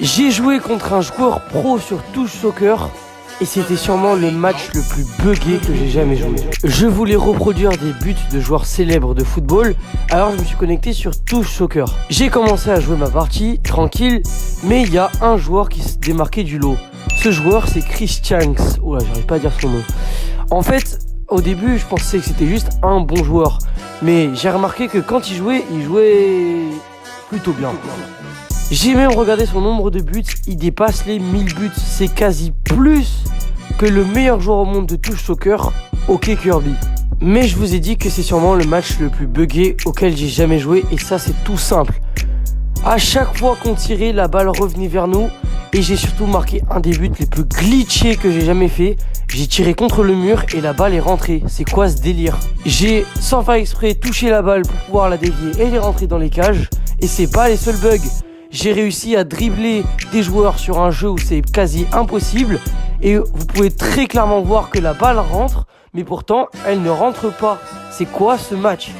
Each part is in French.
J'ai joué contre un joueur pro sur Touch Soccer et c'était sûrement le match le plus buggé que j'ai jamais joué. Je voulais reproduire des buts de joueurs célèbres de football, alors je me suis connecté sur Touch Soccer. J'ai commencé à jouer ma partie, tranquille, mais il y a un joueur qui se démarquait du lot. Ce joueur, c'est Christian. Oh là, j'arrive pas à dire son nom. En fait, au début, je pensais que c'était juste un bon joueur, mais j'ai remarqué que quand il jouait plutôt bien. J'ai même regardé son nombre de buts, il dépasse les 1000 buts, c'est quasi plus que le meilleur joueur au monde de Touch Soccer, OK Kirby. Mais je vous ai dit que c'est sûrement le match le plus buggé auquel j'ai jamais joué et ça c'est tout simple. À chaque fois qu'on tirait, la balle revenait vers nous et j'ai surtout marqué un des buts les plus glitchés que j'ai jamais fait. J'ai tiré contre le mur et la balle est rentrée. C'est quoi ce délire? J'ai, sans faire exprès, touché la balle pour pouvoir la dévier et elle est rentrée dans les cages. Et c'est pas les seuls bugs. J'ai réussi à dribbler des joueurs sur un jeu où c'est quasi impossible. Et vous pouvez très clairement voir que la balle rentre, mais pourtant elle ne rentre pas. C'est quoi ce match?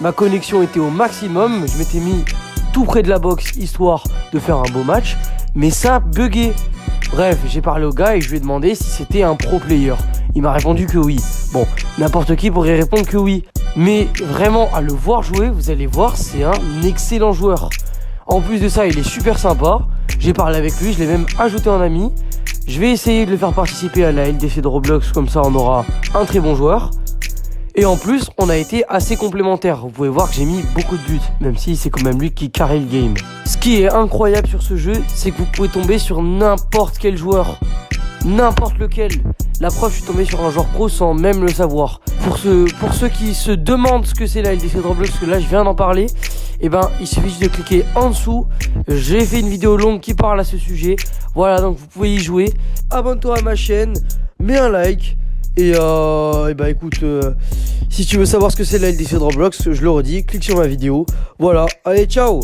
Ma connexion était au maximum, je m'étais mis tout près de la box histoire de faire un beau match, mais ça buguait. Bref, j'ai parlé au gars et je lui ai demandé si c'était un pro player. Il m'a répondu que oui. Bon, n'importe qui pourrait répondre que oui. Mais vraiment, à le voir jouer, vous allez voir, c'est un excellent joueur. En plus de ça, il est super sympa. J'ai parlé avec lui, je l'ai même ajouté en ami. Je vais essayer de le faire participer à la LDC de Roblox, comme ça on aura un très bon joueur. Et en plus, on a été assez complémentaires. Vous pouvez voir que j'ai mis beaucoup de buts, même si c'est quand même lui qui carry le game. Ce qui est incroyable sur ce jeu, c'est que vous pouvez tomber sur n'importe quel joueur. N'importe lequel. La preuve, je suis tombé sur un joueur pro sans même le savoir. Pour ceux qui se demandent ce que c'est la LDC de Roblox, parce que là je viens d'en parler, et ben il suffit juste de cliquer en dessous. J'ai fait une vidéo longue qui parle à ce sujet. Voilà, donc vous pouvez y jouer. Abonne-toi à ma chaîne, mets un like. Et bah écoute, si tu veux savoir ce que c'est la LDC de Roblox, je le redis, clique sur ma vidéo. Voilà, allez ciao.